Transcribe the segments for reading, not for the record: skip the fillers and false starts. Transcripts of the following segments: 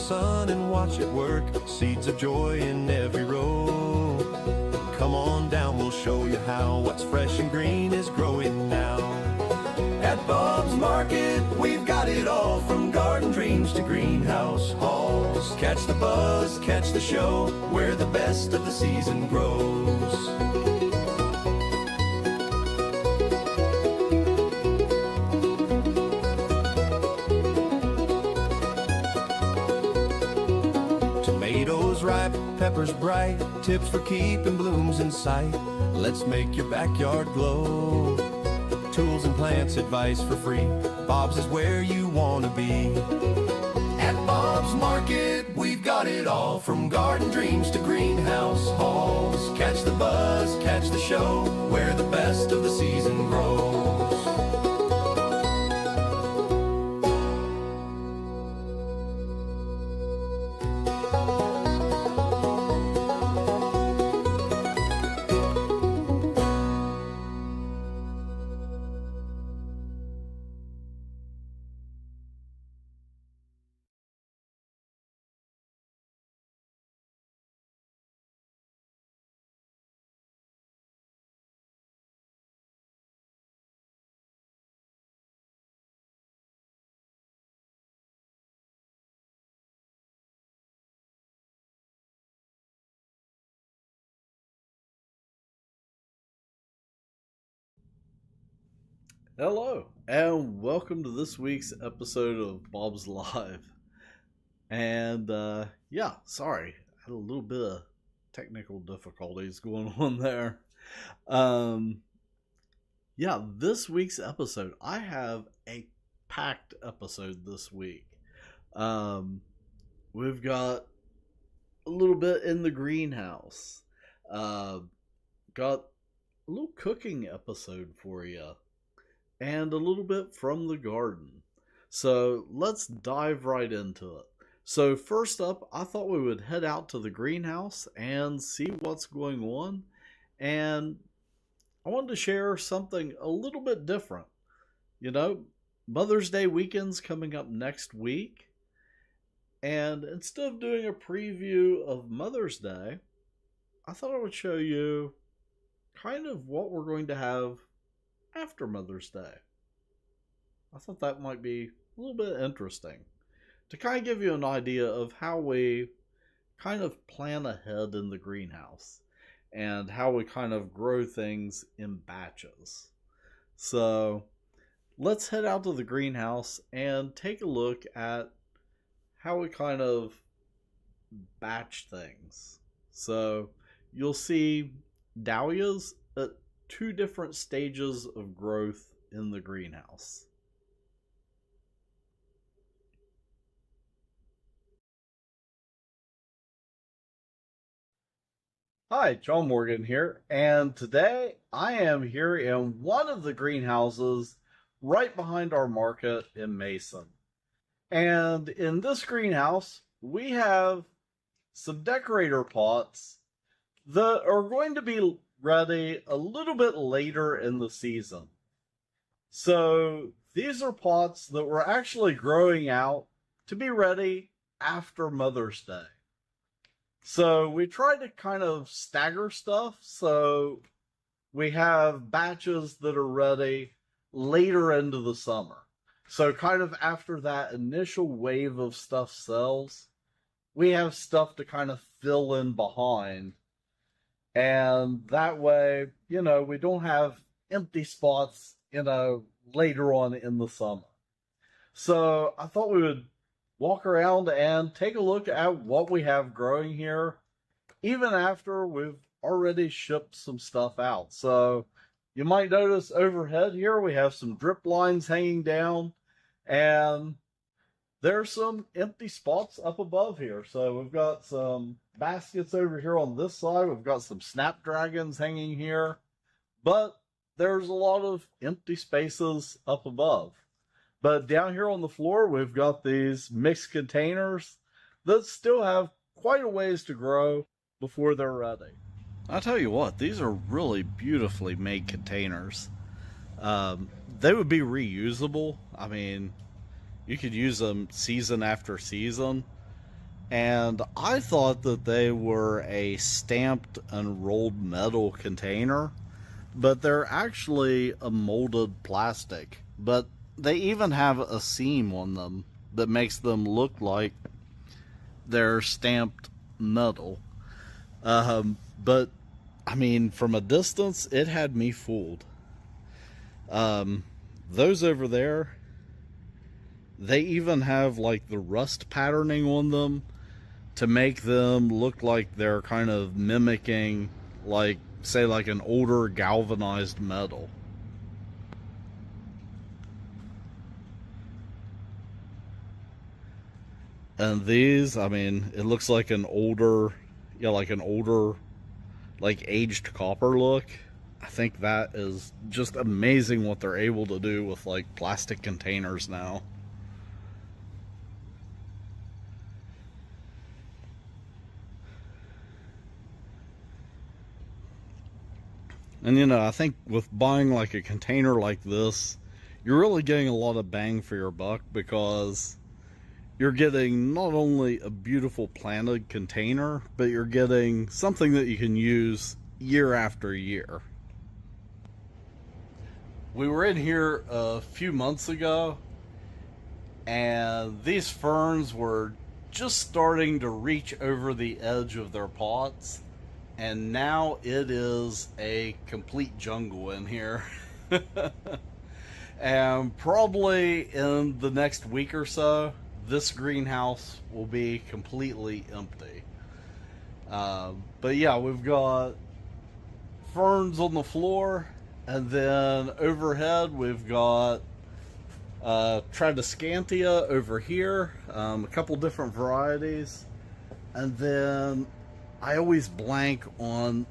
sun and watch it work. Seeds of joy in every row. Come on down, we'll show you how what's fresh and green is growing now. At Bob's Market, we've got it all, from garden dreams to greenhouse halls. Catch the buzz, catch the show, where the best of the season grows. Tomatoes ripe, peppers bright, tips for keeping blooms in sight. Let's make your backyard glow. Tools and plants, advice for free. Bob's is where you want to be. At Bob's Market, we've got it all, from garden dreams to greenhouse halls. Catch the buzz, catch the show, where the best of the season grows. Hello, and welcome to this week's episode of Bob's Live. And, sorry, I had a little bit of technical difficulties going on there. This week's episode, I have a packed episode this week. We've got a little bit in the greenhouse. Got a little cooking episode for you. And a little bit from the garden. So let's dive right into it. So first up, I thought we would head out to the greenhouse and see what's going on. And I wanted to share something a little bit different. You know, Mother's Day weekend's coming up next week. And instead of doing a preview of Mother's Day, I thought I would show you kind of what we're going to have after Mother's Day. I thought that might be a little bit interesting to kind of give you an idea of how we kind of plan ahead in the greenhouse and how we kind of grow things in batches. So let's head out to the greenhouse and take a look at how we kind of batch things. So you'll see dahlias at two different stages of growth in the greenhouse. Hi, John Morgan here, and today I am here in one of the greenhouses right behind our market in Mason. And in this greenhouse, we have some decorator pots that are going to be ready a little bit later in the season. So these are pots that we're actually growing out to be ready after Mother's Day. So we try to kind of stagger stuff so we have batches that are ready later into the summer. So kind of after that initial wave of stuff sells, we have stuff to kind of fill in behind. And that way, we don't have empty spots, later on in the summer. So I thought we would walk around and take a look at what we have growing here, even after we've already shipped some stuff out. So you might notice overhead here, we have some drip lines hanging down, and there's some empty spots up above here. So we've got some baskets over here on this side. We've got some snapdragons hanging here, but there's a lot of empty spaces up above. But down here on the floor, we've got these mixed containers that still have quite a ways to grow before they're ready. I'll tell you what, these are really beautifully made containers. They would be reusable. I mean, you could use them season after season. And I thought that they were a stamped and rolled metal container, but they're actually a molded plastic. But they even have a seam on them that makes them look like they're stamped metal. But I mean, from a distance, it had me fooled. Those over there, they even have like the rust patterning on them to make them look like they're kind of mimicking, like, say, like an older galvanized metal. And these, I mean, it looks like an older, yeah, like an older, like aged copper look. I think that is just amazing what they're able to do with like plastic containers now. And you know, I think with buying like a container like this, you're really getting a lot of bang for your buck, because you're getting not only a beautiful planted container, but you're getting something that you can use year after year. We were in here a few months ago, and these ferns were just starting to reach over the edge of their pots, and now it is a complete jungle in here. And probably in the next week or so, this greenhouse will be completely empty. But yeah, we've got ferns on the floor, and then overhead we've got Tradescantia over here, a couple different varieties, and then I always blank on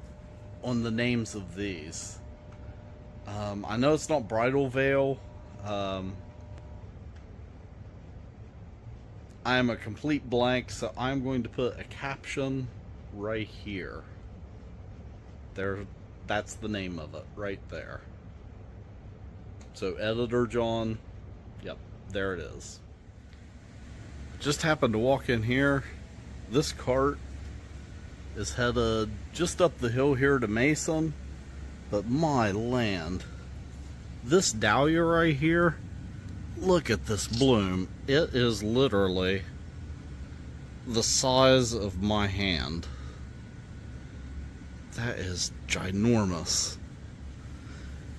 the names of these. I know it's not Bridal Veil. I am a complete blank, so I'm going to put a caption right here. There, that's the name of it, right there. So Editor John, yep, there it is. Just happened to walk in here. This cart is headed just up the hill here to Mason, but my land, this dahlia right here, look at this bloom. It is literally the size of my hand. That is ginormous.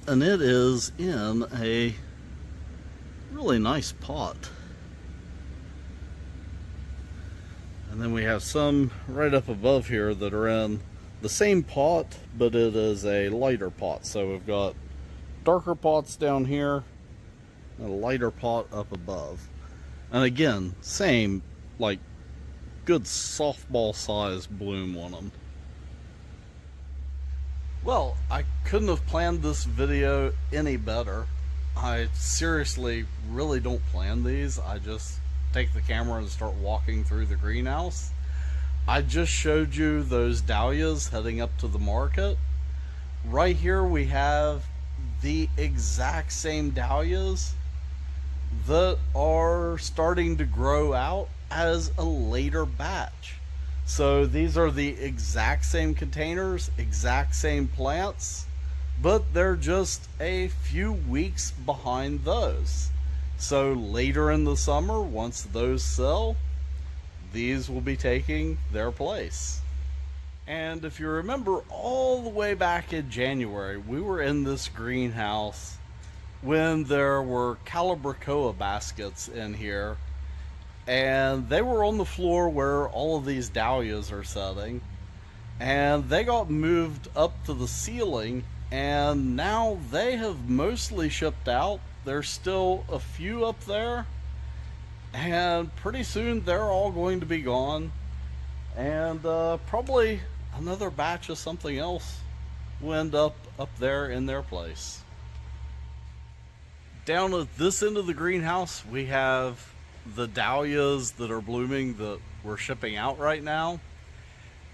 And it is in a really nice pot. And then we have some right up above here that are in the same pot, but it is a lighter pot. So we've got darker pots down here, a lighter pot up above. And again, same, like, good softball size bloom on them. Well, I couldn't have planned this video any better. I seriously really don't plan these. I just take the camera and start walking through the greenhouse. I just showed you those dahlias heading up to the market. Right here we have the exact same dahlias that are starting to grow out as a later batch. So these are the exact same containers, exact same plants, but they're just a few weeks behind those. So later in the summer, once those sell, these will be taking their place. And if you remember all the way back in January, we were in this greenhouse when there were Calibrachoa baskets in here, and they were on the floor where all of these dahlias are setting, and they got moved up to the ceiling, and now they have mostly shipped out. There's still a few up there, and pretty soon they're all going to be gone, and probably another batch of something else will end up there in their place. Down at this end of the greenhouse, we have the dahlias that are blooming that we're shipping out right now.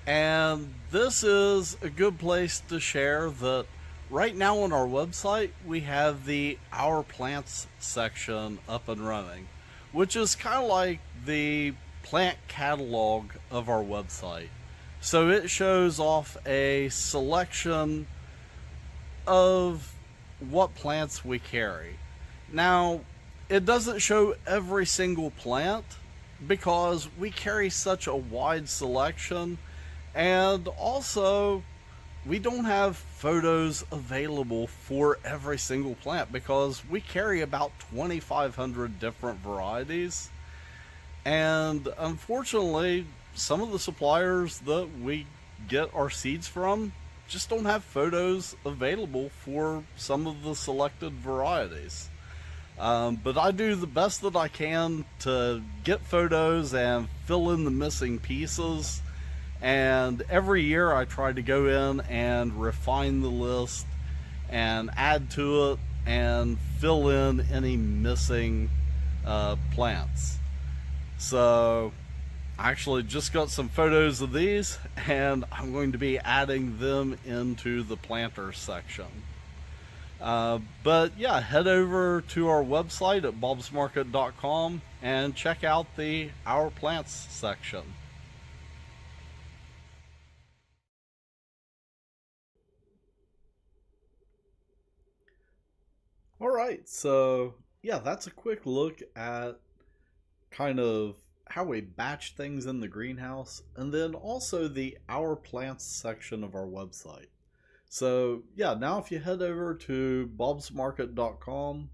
And this is a good place to share that right now on our website, we have the Our Plants section up and running, which is kind of like the plant catalog of our website. So it shows off a selection of what plants we carry. Now, it doesn't show every single plant because we carry such a wide selection, and also we don't have photos available for every single plant because we carry about 2,500 different varieties. And unfortunately, some of the suppliers that we get our seeds from just don't have photos available for some of the selected varieties. But I do the best that I can to get photos and fill in the missing pieces. And every year I try to go in and refine the list and add to it and fill in any missing plants. So I actually just got some photos of these, and I'm going to be adding them into the planters section. But yeah, head over to our website at bobsmarket.com and check out the Our Plants section. Alright, so yeah, that's a quick look at kind of how we batch things in the greenhouse, and then also the Our Plants section of our website. So yeah, now if you head over to bobsmarket.com,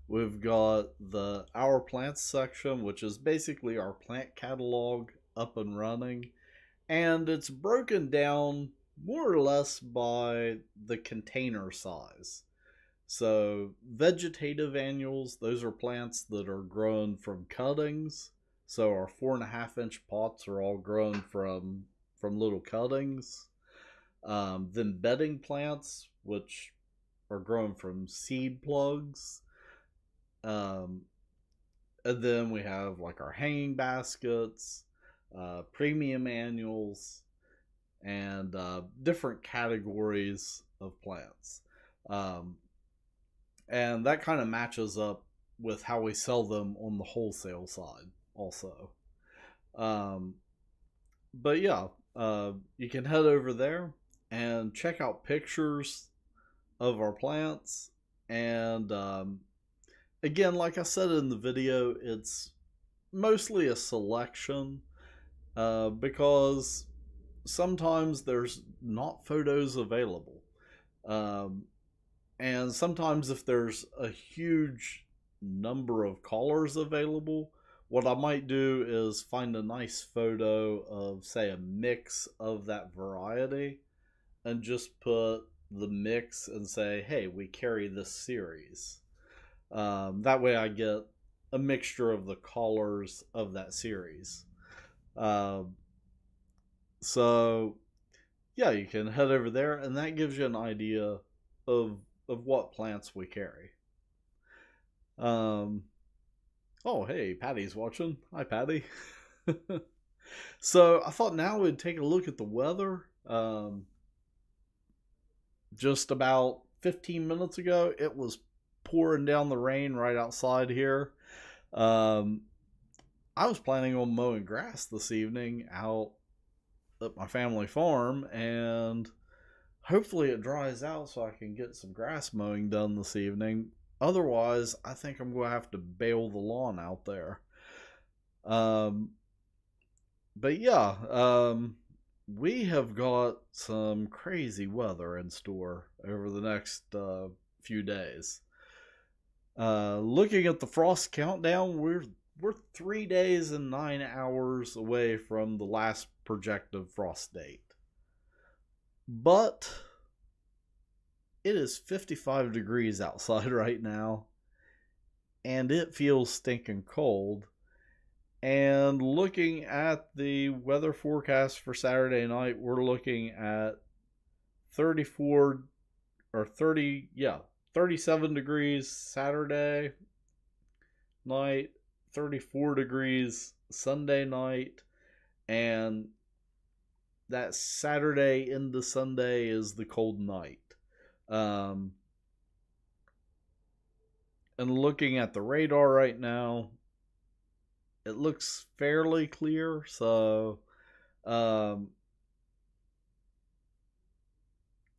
we've got the Our Plants section, which is basically our plant catalog up and running, and it's broken down more or less by the container size. So vegetative annuals, those are plants that are grown from cuttings. So our 4.5-inch pots are all grown from little cuttings. Then bedding plants, which are grown from seed plugs. And then we have like our hanging baskets, premium annuals, and different categories of plants. And that kind of matches up with how we sell them on the wholesale side also. But yeah, you can head over there and check out pictures of our plants. And again, like I said in the video, it's mostly a selection because sometimes there's not photos available. And sometimes if there's a huge number of colors available, what I might do is find a nice photo of, say, a mix of that variety and just put the mix and say, hey, we carry this series. That way I get a mixture of the colors of that series. So yeah, you can head over there, and that gives you an idea of what plants we carry. Oh, hey, Patty's watching. Hi, Patty. So I thought now we'd take a look at the weather. Just about 15 minutes ago, it was pouring down the rain right outside here. I was planning on mowing grass this evening out at my family farm, and hopefully it dries out so I can get some grass mowing done this evening. Otherwise, I think I'm going to have to bale the lawn out there. But yeah, we have got some crazy weather in store over the next few days. Looking at the frost countdown, we're 3 days and 9 hours away from the last projected frost date. But it is 55 degrees outside right now, and it feels stinking cold. And looking at the weather forecast for Saturday night, we're looking at 37 degrees Saturday night, 34 degrees Sunday night, and that Saturday into Sunday is the cold night. And looking at the radar right now, it looks fairly clear. So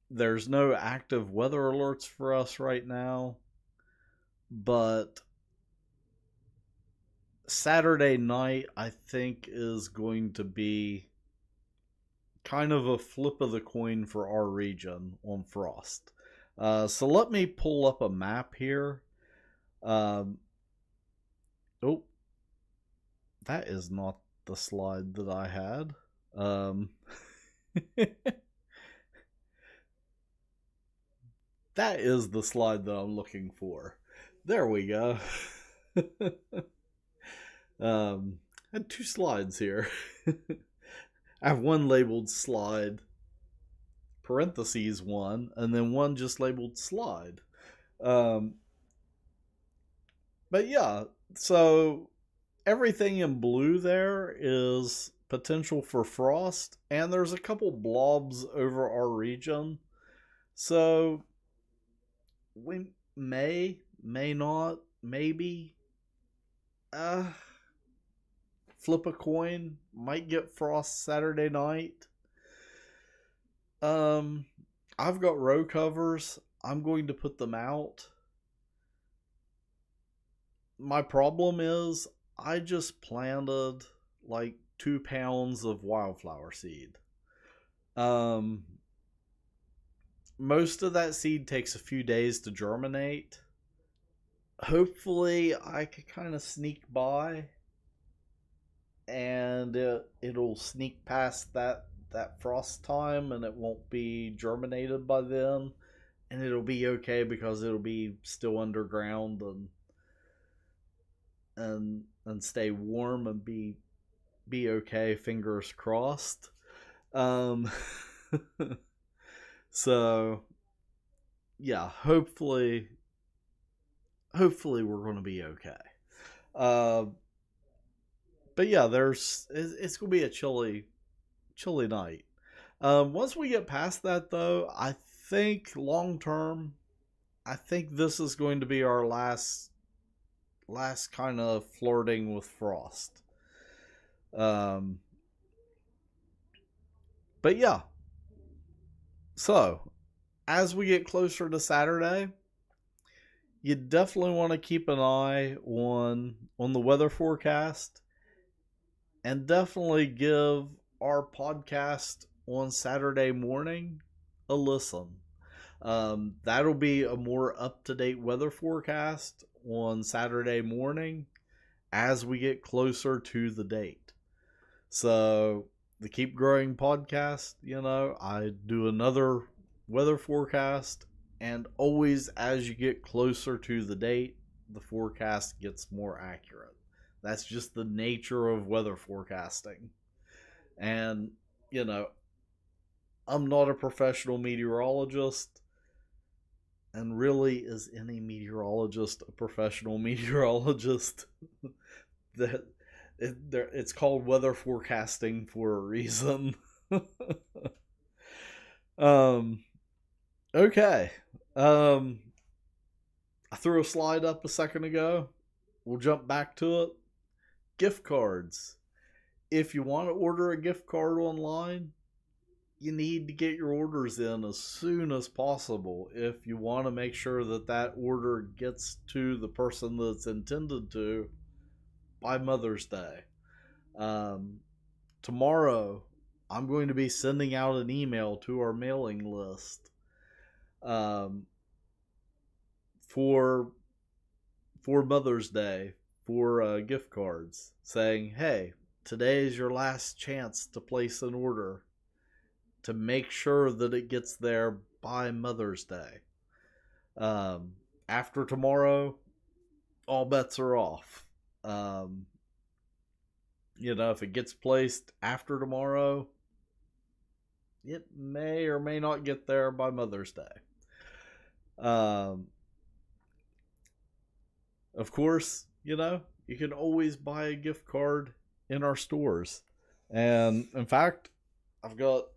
there's no active weather alerts for us right now, but Saturday night I think is going to be kind of a flip of the coin for our region on frost. So let me pull up a map here. Oh, that is not the slide that I had. That is the slide that I'm looking for. There we go. I had two slides here. I have one labeled slide, parentheses one, and then one just labeled slide. But yeah, so everything in blue there is potential for frost, and there's a couple blobs over our region. So we may not, maybe flip a coin, might get frost Saturday night. I've got row covers. I'm going to put them out. My problem is I just planted like 2 pounds of wildflower seed. Most of that seed takes a few days to germinate. Hopefully I can kind of sneak by and it'll sneak past that frost time and it won't be germinated by then, and it'll be okay because it'll be still underground and stay warm and be okay, fingers crossed. So yeah, hopefully we're going to be okay. But yeah, it's going to be a chilly night. Once we get past that, though, I think long term, I think this is going to be our last kind of flirting with frost. But yeah, so as we get closer to Saturday, you definitely want to keep an eye on the weather forecast, and definitely give our podcast on Saturday morning a listen. That'll be a more up-to-date weather forecast on Saturday morning as we get closer to the date. So the Keep Growing podcast, I do another weather forecast, and always as you get closer to the date, the forecast gets more accurate. That's just the nature of weather forecasting. And, I'm not a professional meteorologist. And really, is any meteorologist a professional meteorologist? It's called weather forecasting for a reason. Okay. I threw a slide up a second ago. We'll jump back to it. Gift cards. If you want to order a gift card online, you need to get your orders in as soon as possible if you want to make sure that order gets to the person that's intended to by Mother's Day. Tomorrow, I'm going to be sending out an email to our mailing list for Mother's Day for gift cards, saying, hey, today is your last chance to place an order, to make sure that it gets there by Mother's Day. After tomorrow, all bets are off. If it gets placed after tomorrow, it may or may not get there by Mother's Day. Of course, you can always buy a gift card in our stores. And in fact, I've got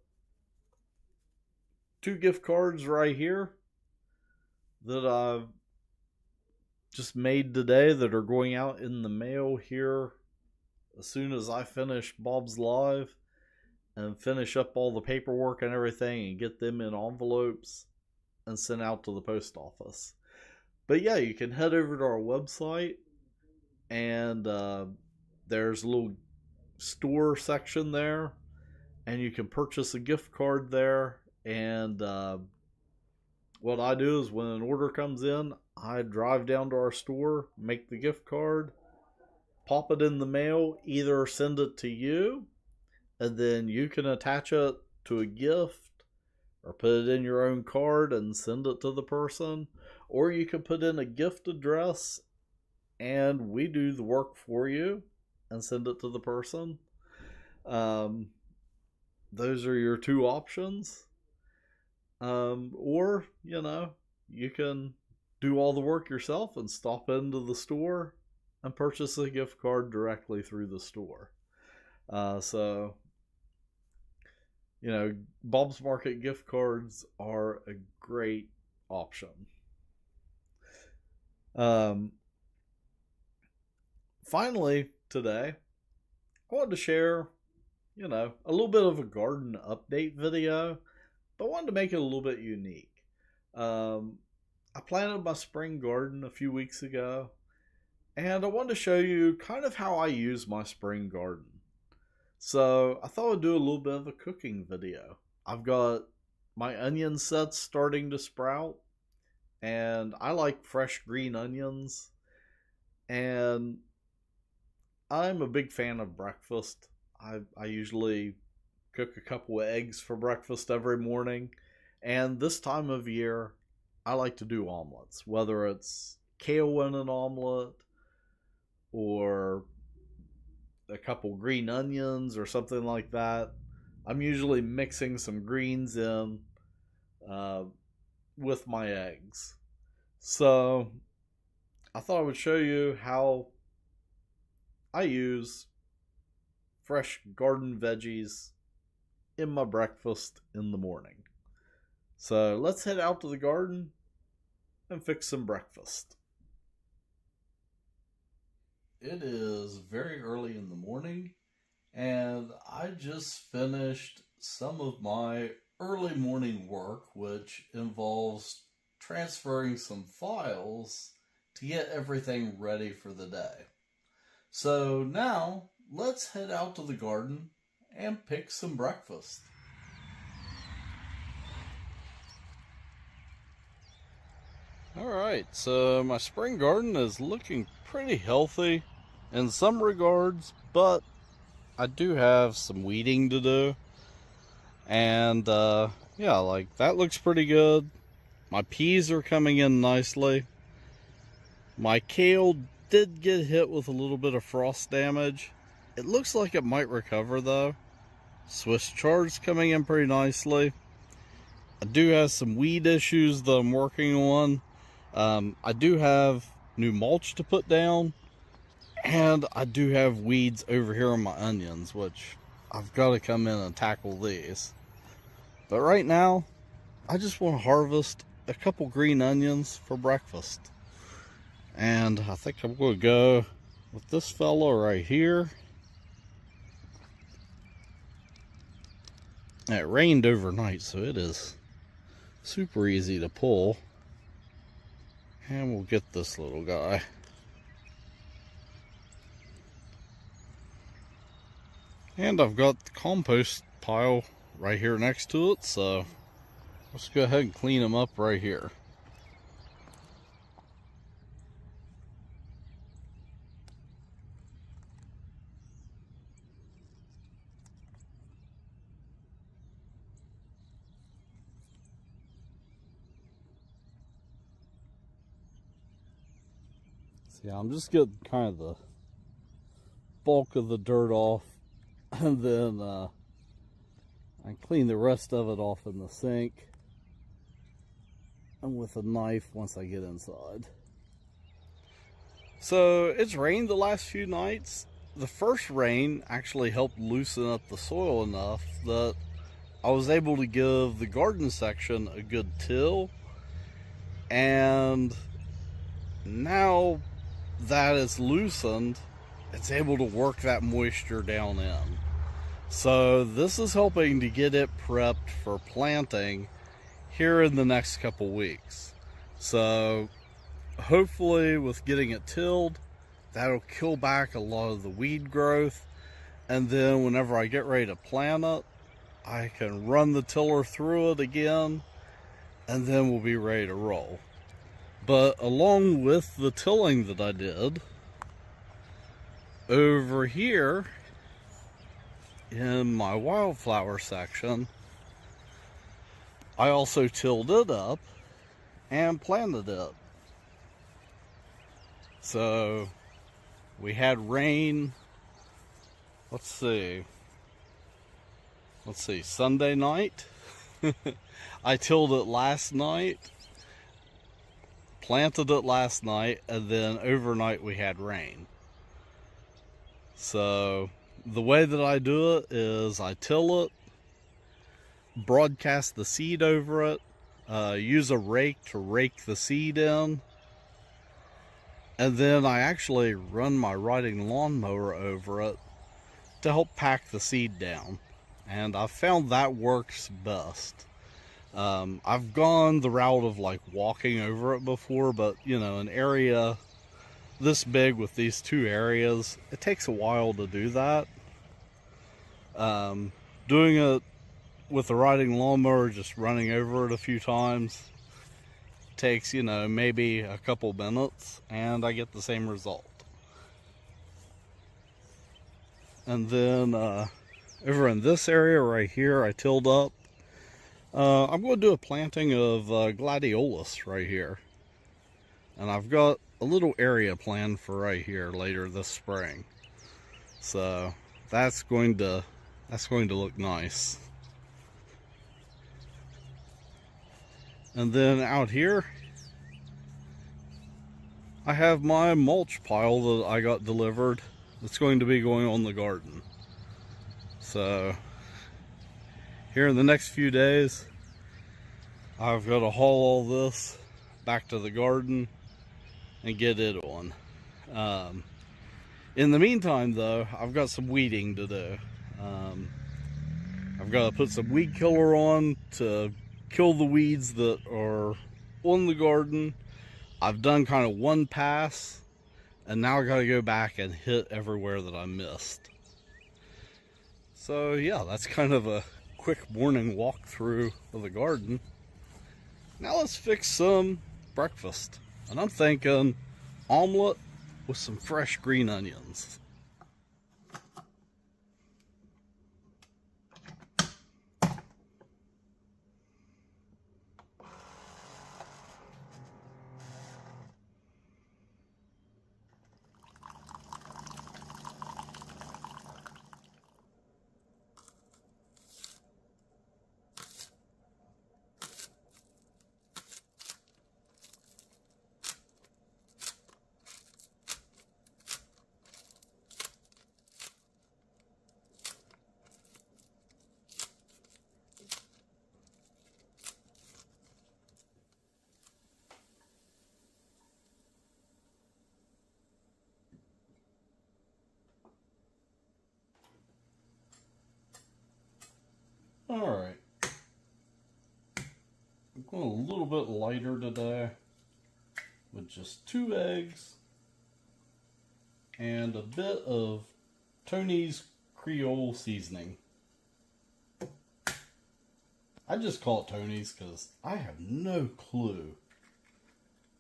2 gift cards right here that I've just made today that are going out in the mail here as soon as I finish Bob's Live and finish up all the paperwork and everything and get them in envelopes and sent out to the post office. But yeah, you can head over to our website, and there's a little store section there, and you can purchase a gift card there. And what I do is when an order comes in, I drive down to our store, make the gift card, pop it in the mail, either send it to you, and then you can attach it to a gift, or put it in your own card and send it to the person, or you can put in a gift address and we do the work for you and send it to the person. Those are your two options. Or, you can do all the work yourself and stop into the store and purchase a gift card directly through the store. So, Bob's Market gift cards are a great option. Finally, today, I wanted to share, a little bit of a garden update video, but I wanted to make it a little bit unique. I planted my spring garden a few weeks ago, and I wanted to show you kind of how I use my spring garden. So I thought I'd do a little bit of a cooking video. I've got my onion sets starting to sprout, and I like fresh green onions, and I'm a big fan of breakfast. I usually cook a couple of eggs for breakfast every morning, and this time of year I like to do omelets, whether it's kale in an omelet or a couple green onions or something like that. I'm usually mixing some greens in with my eggs. So I thought I would show you how I use fresh garden veggies in my breakfast in the morning. So let's head out to the garden and fix some breakfast. It is very early in the morning, and I just finished some of my early morning work, which involves transferring some files to get everything ready for the day. So now let's head out to the garden and pick some breakfast. Alright, so my spring garden is looking pretty healthy in some regards, but I do have some weeding to do. And yeah, like that looks pretty good. My peas are coming in nicely. My kale did get hit with a little bit of frost damage. It looks like it might recover though. Swiss chard's coming in pretty nicely. I do have some weed issues that I'm working on. I do have new mulch to put down, and I do have weeds over here on my onions, which I've got to come in and tackle these. But right now, I just want to harvest a couple green onions for breakfast. And I think I'm going to go with this fellow right here. It rained overnight, so it is super easy to pull. And we'll get this little guy. And I've got the compost pile right here next to it, so let's go ahead and clean them up right here. See, I'm just getting kind of the bulk of the dirt off, and then I clean the rest of it off in the sink and with a knife once I get inside. So it's rained the last few nights. The first rain actually helped loosen up the soil enough that I was able to give the garden section a good till, and now that it's loosened, it's able to work that moisture down in. So this is helping to get it prepped for planting here in the next couple weeks. So hopefully with getting it tilled, that'll kill back a lot of the weed growth. And then whenever I get ready to plant it, I can run the tiller through it again, and then we'll be ready to roll. But along with the tilling that I did, over here in my wildflower section, I also tilled it up and planted it. So we had rain, let's see, Sunday night. I tilled it last night, planted it last night, and then overnight we had rain. So the way that I do it is I till it, broadcast the seed over it, use a rake to rake the seed in, and then I actually run my riding lawnmower over it to help pack the seed down. And I've found that works best. I've gone the route of like walking over it before, but you know, an area this big with these two areas, it takes a while to do that. Doing it with the riding lawnmower, just running over it a few times, takes, you know, maybe a couple minutes, and I get the same result. And then over in this area right here, I tilled up. I'm going to do a planting of gladiolus right here. And I've got a little area planned for right here later this spring. So that's going to look nice. And then out here, I have my mulch pile that I got delivered. It's going to be going on the garden. So here in the next few days, I've got to haul all this back to the garden and get it on. In the meantime though, I've got some weeding to do. I've got to put some weed killer on to kill the weeds that are on the garden. I've done kind of one pass, and now I got to go back and hit everywhere that I missed. So yeah, that's kind of a quick morning walkthrough of the garden. Now let's fix some breakfast. And I'm thinking omelet with some fresh green onions. Alright, I'm going a little bit lighter today with just 2 eggs and a bit of Tony's Creole seasoning. I just call it Tony's because I have no clue.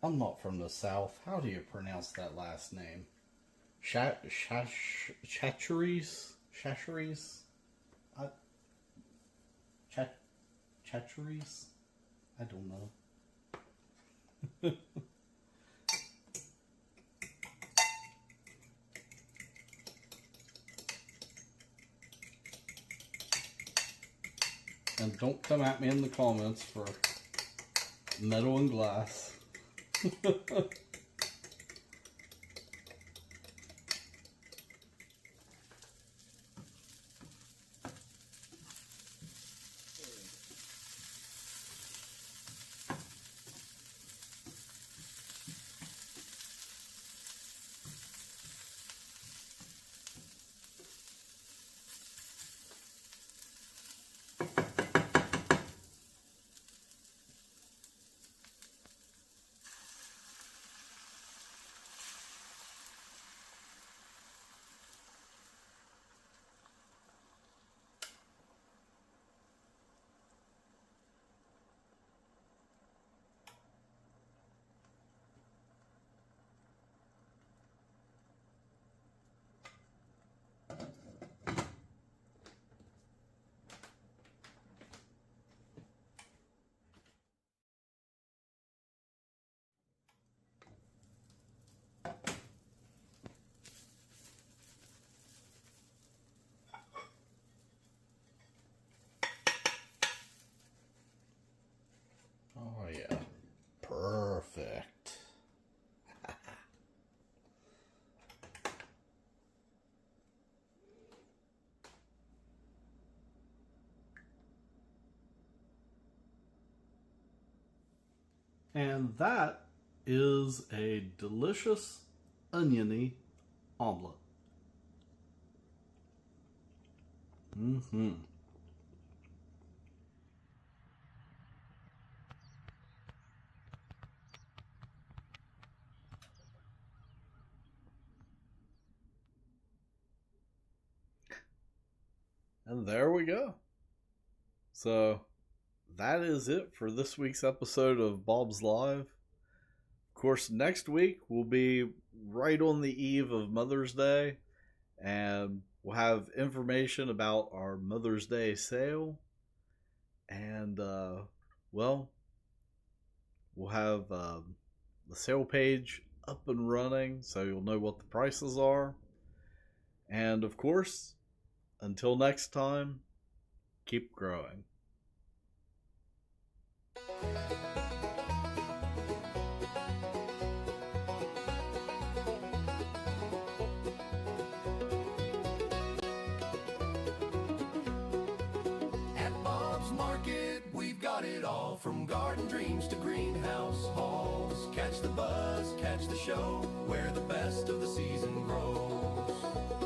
I'm not from the South. How do you pronounce that last name? Chacheries? Chacheries? I don't know. And don't come at me in the comments for metal and glass. And that is a delicious oniony omelet. Mm-hmm. And there we go. So that is it for this week's episode of Bob's Live. Of course, next week will be right on the eve of Mother's Day, and we'll have information about our Mother's Day sale. And, well, we'll have the sale page up and running so you'll know what the prices are. And, of course, until next time, keep growing. At Bob's Market, we've got it all, from garden dreams to greenhouse halls. Catch the buzz, catch the show, where the best of the season grows.